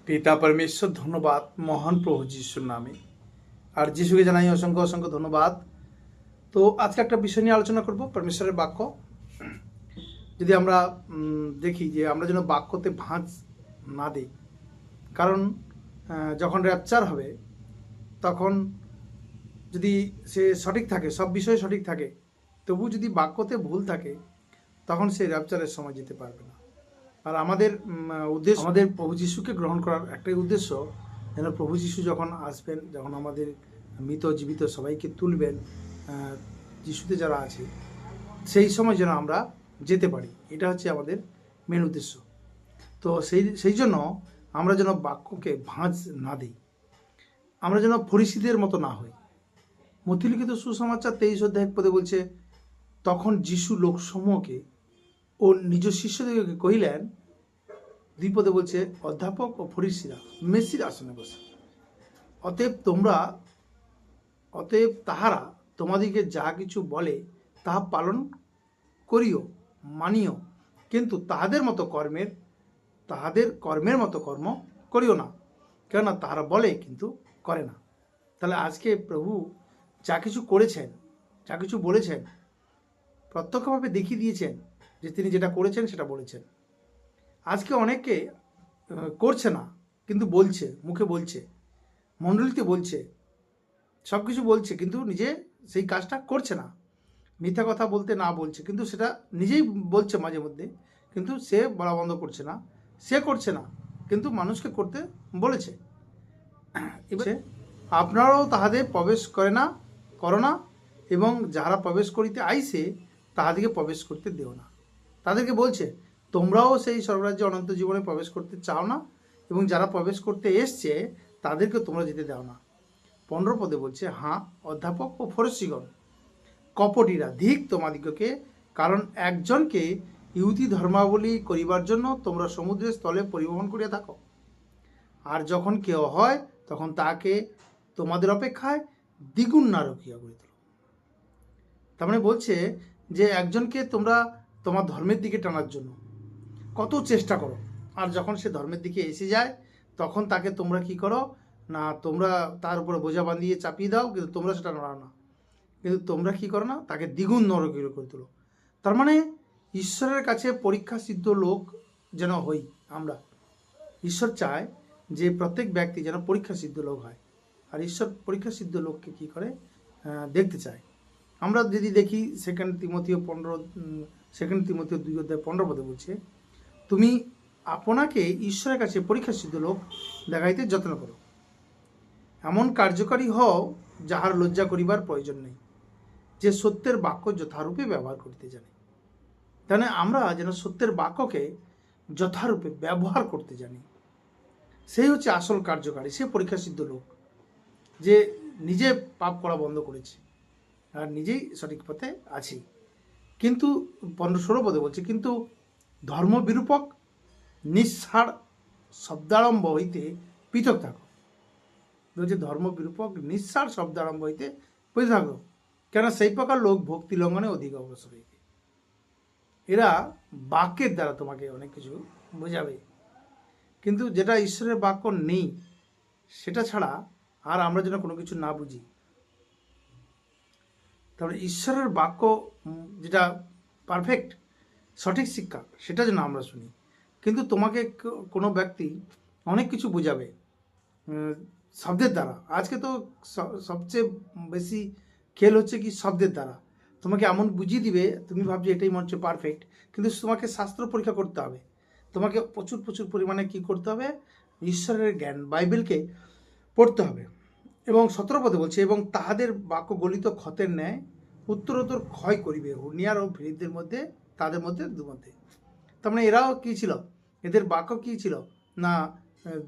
পিতা परमेश्वर ধন্যবাদ মহান প্রভু যিশুর নামে। আর যিশুকে জানাই অসংখ্য অসংখ্য ধন্যবাদ। তো আজকে একটা বিষয় নিয়ে আলোচনা করব, পরমেশ্বরের বাক্য। যদি আমরা দেখি যে আমরা যেন বাক্যতে ভাঁজ না দিই, কারণ যখন র্যাপচার হবে তখন যদি সে সঠিক থাকে, সব বিষয়ে সঠিক থাকে, তবু যদি বাক্যতে ভুল থাকে তখন সে র্যাপচারের সময় যেতে পারবে না। আর আমাদের উদ্দেশ্য, আমাদের প্রভু যিশুকে গ্রহণ করার একটাই উদ্দেশ্য, যেন প্রভু যিশু যখন আসবেন, যখন আমাদের মৃত জীবিত সবাইকে তুলবেন, যিশুতে যারা আছে, সেই সময় যেন আমরা যেতে পারি। এটা হচ্ছে আমাদের মেন উদ্দেশ্য। তো সেই জন্য আমরা যেন বাক্যকে ভাঁজ না দিই, আমরা যেন ফরিসীদের মতো না হই। মথিলিখিত সুসমাচার 23 অধ্যায় 1 পদে বলছে, তখন যিশু লোকসমূহকে ও নিজ শিষ্যদেরকে কহিলেন, 2 পদে বলছে, অধ্যাপক ও ফরিসীরা মেসির আসনে বসে। অতএব তাহারা তোমাদিকে যাহা কিছু বলে তাহা পালন করিও, মানিও, কিন্তু তাহাদের কর্মের মতো কর্ম করিও না, কেননা তাহারা বলে কিন্তু করে না। তাহলে আজকে প্রভু যা কিছু করেছেন, যা কিছু বলেছেন, প্রত্যক্ষভাবে দেখিয়ে দিয়েছেন যে তিনি যেটা করেছেন সেটা বলেছেন। আজকে অনেকে করছে না, কিন্তু বলছে, মুখে বলছে, মণ্ডলীতে বলছে, সব কিছু বলছে, কিন্তু নিজে সেই কাজটা করছে না। মিথ্যা কথা বলতে না বলছে, কিন্তু সেটা নিজেই বলছে মাঝে মধ্যে, কিন্তু সে বলা বন্ধ করছে না, সে করছে না, কিন্তু মানুষকে করতে বলেছে। এবারে আপনারাও তাহাদের প্রবেশ করো না, এবং যাহারা প্রবেশ করিতে আইসে তাহাদিকে প্রবেশ করতে দেও না। তাদেরকে বলছে, তোমরাও সেই স্বর্গরাজ্যে অনন্ত জীবনে প্রবেশ করতে চাও না, এবং যারা প্রবেশ করতে এসছে তাদেরকে তোমরা যেতে দাও না। 15 পদে বলছে, হাঁ, অধ্যাপক ও ফরিসীগণ, কপটিরা, ধিক তোমাদিগকে, কারণ একজনকে ইহুদি ধর্মাবলী করিবার জন্য তোমরা সমুদ্রের স্থলে পরিবহন করিয়া থাকো, আর যখন কেউ হয় তখন তাকে তোমাদের অপেক্ষায় দ্বিগুণ নারকীয় করে তোলো। তার মানে বলছে যে একজনকে তোমরা তোমার ধর্মের দিকে টানার জন্য কত চেষ্টা করো, আর যখন সে ধর্মের দিকে এসে যায় তখন তাকে তোমরা কি করো না, তোমরা তার উপরে বোঝা বাঁধিয়ে চাপিয়ে দাও, কিন্তু তোমরা সেটা নাড়াও না, কিন্তু তোমরা কি করো না, তাকে দ্বিগুণ নরকীয় করে তোলো। তার মানে ঈশ্বরের কাছে পরীক্ষা সিদ্ধ লোক যেন হই আমরা। ঈশ্বর চায় যে প্রত্যেক ব্যক্তি যেন পরীক্ষা সিদ্ধ লোক হয়, আর ঈশ্বর পরীক্ষা সিদ্ধ লোককে কি করে দেখতে চায়। আমরা যদি দেখি সেকেন্ড তিমথিও 2 অধ্যায় 15 পদে বলছে, তুমি আপনাকে ঈশ্বরের কাছে পরীক্ষা সিদ্ধ লোক দেখাইতে যত্ন করো, এমন কার্যকারী হও যাহার লজ্জা করিবার প্রয়োজন নেই, যে সত্যের বাক্য যথারূপে ব্যবহার করতে জানে। তাহলে আমরা যেন সত্যের বাক্যকে যথারূপে ব্যবহার করতে জানি, সেই হচ্ছে আসল কার্যকারী, সে পরীক্ষা সিদ্ধ লোক, যে নিজে পাপ করা বন্ধ করেছে আর নিজেই সঠিক পথে আছি। কিন্তু 15-16 পদে বলছে, কিন্তু ধর্মবিরূপক নিঃসার শব্দারম্ভ হইতে পৃথক থাকো। বলছে ধর্মবিরূপক নিঃসার শব্দারম্ভ হইতে পৃথক থাকো, কেন সেই প্রকার লোক ভক্তি লঙ্ঘনে অধিক অগ্রসর হইবে। এরা বাক্যের দ্বারা তোমাকে অনেক কিছু বোঝাবে, কিন্তু যেটা ঈশ্বরের বাক্য নেই সেটা ছাড়া আর আমরা যেন কোনো কিছু না বুঝি। তারপরে ঈশ্বরের বাক্য যেটা পারফেক্ট সঠিক শিক্ষা, সেটা যেন আমরা শুনি। কিন্তু তোমাকে কোনো ব্যক্তি অনেক কিছু বোঝাবে শব্দের দ্বারা। আজকে তো সবচেয়ে বেশি খেল হচ্ছে কি শব্দের দ্বারা, তোমাকে এমন বুঝিয়ে দিবে, তুমি ভাবছো এটাই মনে হচ্ছে পারফেক্ট, কিন্তু তোমাকে শাস্ত্র পরীক্ষা করতে হবে, তোমাকে প্রচুর প্রচুর পরিমাণে কি করতে হবে, ঈশ্বরের জ্ঞান, বাইবেলকে পড়তে হবে। এবং 17 পদে বলছে, এবং তাহাদের বাক্য গলিত ক্ষতের ন্যায় উত্তরোত্তর ক্ষয় করিবে হুনিয়ার ও ভিড়দের মধ্যে, তাদের মধ্যে দুমধ্যে। তার মানে এরাও কী ছিল, এদের বাক্য কী ছিল না,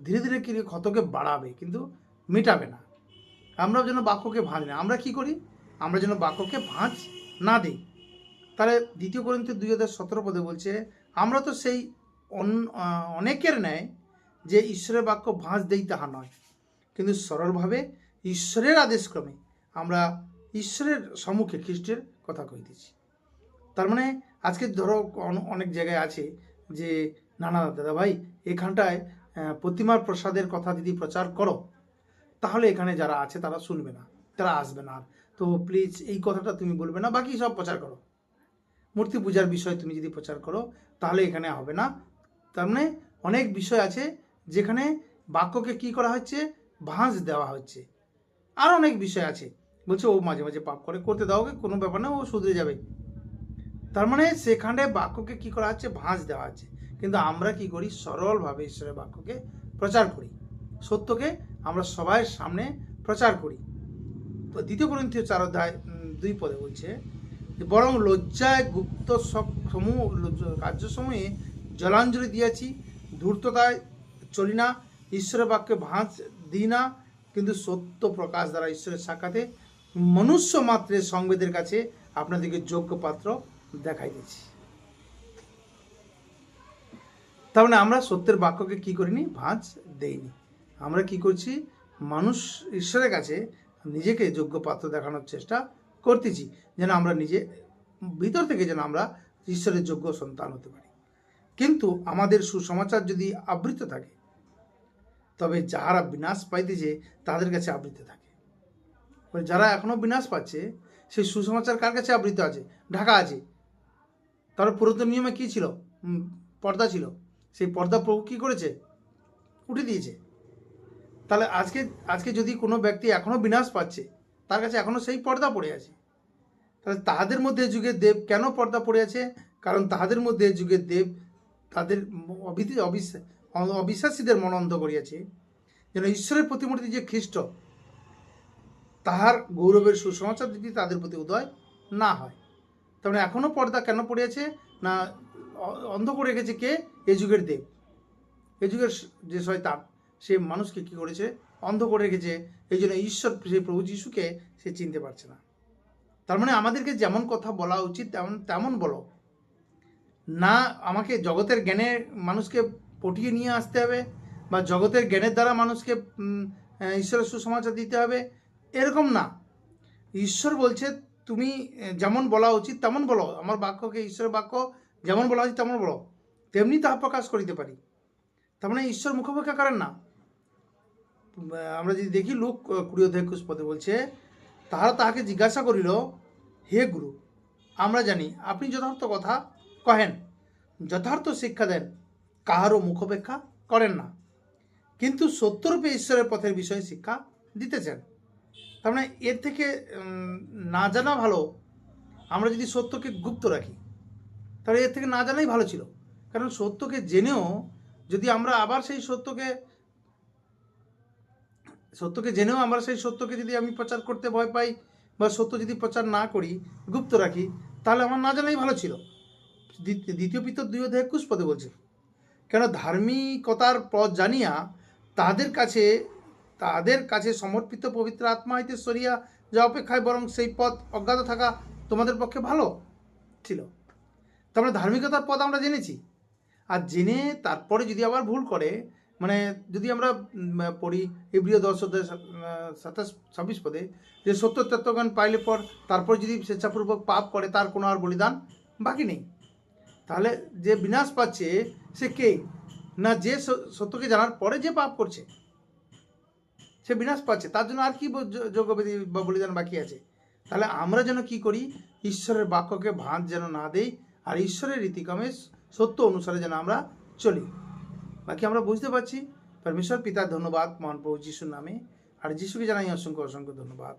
ধীরে ধীরে কি ক্ষতকে বাড়াবে, কিন্তু মেটাবে না। আমরাও যেন বাক্যকে ভাঁজ না, আমরা কি করি, আমরা যেন বাক্যকে ভাঁজ না দিই। তাহলে 2 কোরিন্থীয় 2 অধ্যায় 17 পদে বলছে, আমরা তো সেই অনেকের ন্যায় যে ঈশ্বরের বাক্য ভাঁজ দেই তাহা নয়, কিন্তু সরলভাবে ঈশ্বরের আদেশক্রমে আমরা ঈশ্বরের সম্মুখে খ্রিস্টের কথা কইতেছি। তার মানে আজকে ধরো অনেক জায়গায় আছে যে না না দাদা ভাই, এখানটায় প্রতিমার প্রসাদের কথা যদি প্রচার করো, তাহলে এখানে যারা আছে তারা শুনবে না, তারা আসবে না। তো প্লিজ এই কথাটা তুমি বলবে না, বাকি সব প্রচার করো। মূর্তি পূজার বিষয় তুমি যদি প্রচার করো তাহলে এখানে হবে না। তার মানে অনেক বিষয় আছে যেখানে বাক্যকে কি করা হচ্ছে, ভাঁজ দেওয়া হচ্ছে। আর অনেক বিষয় আছে, বলছে ও মাঝে মাঝে পাপ করে, করতে দাও, কোনো ব্যাপার না, ও শুধরে যাবে। তার মানে সেখানে বাক্যকে কি করা হচ্ছে, ভাঁজ দেওয়া হচ্ছে। কিন্তু আমরা কি করি, সরলভাবে ঈশ্বরের বাক্যকে প্রচার করি, সত্যকে আমরা সবাই সামনে প্রচার করি। তো 2 কোরিন্থীয় 4 অধ্যায় 2 পদে বলছে, বরং লজ্জায় গুপ্ত সমূহ কার্যসমূহে জলাঞ্জলি দিয়েছি, ধূর্ততায় চলি না, ঈশ্বরের বাক্যে ভাঁজ দিই না, কিন্তু সত্য প্রকাশ দ্বারা ঈশ্বরের সাক্ষাতে মনুষ্য মাত্রের সংবেদের কাছে আপনাদেরকে যোগ্য পাত্র দেখাইতেছি। তার মানে আমরা সত্যের বাক্যকে কি করিনি, ভাঁজ দেইনি। আমরা কি করছি, মানুষ ঈশ্বরের কাছে নিজেকে যোগ্য পাত্র দেখানোর চেষ্টা করতেছি, যেন আমরা নিজে ভিতর থেকে যেন আমরা ঈশ্বরের যোগ্য সন্তান হতে পারি। কিন্তু আমাদের সুসমাচার যদি আবৃত থাকে, তবে যাহারা বিনাশ পাইতেছে তাদের কাছে আবৃত থাকে। যারা এখনো বিনাশ পাচ্ছে, সেই সুসমাচার কার কাছে আবৃত আছে, ঢাকা আছে। তার পুরাতন নিয়মে কি ছিল, পর্দা ছিল, সেই পর্দা প্রভু কী করেছে, উঠে দিয়েছে। তাহলে আজকে যদি কোনো ব্যক্তি এখনো বিনাশ পাচ্ছে, তার কাছে এখনো সেই পর্দা পড়ে আছে। তাহলে তাহাদের মধ্যে যুগের দেব কেন পর্দা পড়ে আছে, কারণ তাহাদের মধ্যে যুগের দেব তাদের অবিশ্বাসীদের মন অন্ধ করিয়াছে, যেন ঈশ্বরের প্রতিমূর্তি যে খ্রিস্ট, তাহার গৌরবের সুসমাচার যদি তাদের প্রতি উদয় না হয়। তার মানে এখনও পর্দা কেন পড়ে আছে না, অন্ধ করে রেখেছে কে, এ যুগের দেব, এ যুগের যে শয়তান, সে মানুষকে কি করেছে, অন্ধ করে রেখেছে। এই জন্য ঈশ্বর, সেই প্রভু যিশুকে সে চিনতে পারছে না। তার মানে আমাদেরকে যেমন কথা বলা উচিত তেমন বলো না। আমাকে জগতের জ্ঞানে মানুষকে পটিয়ে নিয়ে আসতে হবে, বা জগতের জ্ঞানের দ্বারা মানুষকে ঈশ্বরের সুসমাচার দিতে হবে, এরকম না। ঈশ্বর বলছে তুমি যেমন বলা উচিত তেমন বলো, আমার বাক্যকে, ঈশ্বরের বাক্য যেমন বলা উচিত তেমন বলো, তেমনি তাহা প্রকাশ করিতে পারি। তার মানে ঈশ্বর মুখোপেক্ষা করেন না। আমরা যদি দেখি লুক 20:21 পদে বলছে, তাহারা তাহাকে জিজ্ঞাসা করিল, হে গুরু, আমরা জানি আপনি যথার্থ কথা কহেন, যথার্থ শিক্ষা দেন, কাহারও মুখোপেক্ষা করেন না, কিন্তু সত্যরূপে ঈশ্বরের পথের বিষয়ে শিক্ষা দিতেছেন। তার মানে এর থেকে না জানা ভালো। আমরা যদি সত্যকে গুপ্ত রাখি, তাহলে এর থেকে না জানাই ভালো ছিল। কারণ সত্যকে জেনেও যদি আমরা আবার সেই সত্যকে জেনেও আমরা সেই সত্যকে যদি আমি প্রচার করতে ভয় পাই, বা সত্য যদি প্রচার না করি, গুপ্ত রাখি, তাহলে আমার না জানাই ভালো ছিল। 2 পিতর 2:21 পদে বলছে, কেন ধার্মিকতার পথ জানিয়া তাদের কাছে সমর্পিত পবিত্র আত্মা হইতে সরিয়া যা অপেক্ষায় বরং সেই পথ অজ্ঞাত থাকা তোমাদের পক্ষে ভালো ছিল। তারপরে ধার্মিকতার পথ আমরা জেনেছি, আর জেনে তারপরে যদি আবার ভুল করে, মানে যদি আমরা পড়ি ইব্রিয় 10:27 পদে, যে সত্য তত্ত্বজ্ঞান পাইলে পর তারপর যদি স্বেচ্ছাপূর্বক পাপ করে, তার কোনো আর বলিদান বাকি নেই। তাহলে যে বিনাশ পাচ্ছে সে কে, না যে সত্যকে জানার পরে যে পাপ করছে সে বিনাশ পাচ্ছে, তার জন্য আর কি যজ্ঞবেদী বা বলিদান বাকি আছে। তাহলে আমরা যেন কি করি, ঈশ্বরের বাক্যকে ভাঁজ যেন না দেই, আর ঈশ্বরের রীতিক্রমে সত্য অনুসারে যেন আমরা চলি। বাকি আমরা বুঝতে পারছি। পরমেশ্বর পিতার ধন্যবাদ মহান প্রভু যিশুর নামে, আর যিশুকে জানাই অসংখ্য অসংখ্য ধন্যবাদ।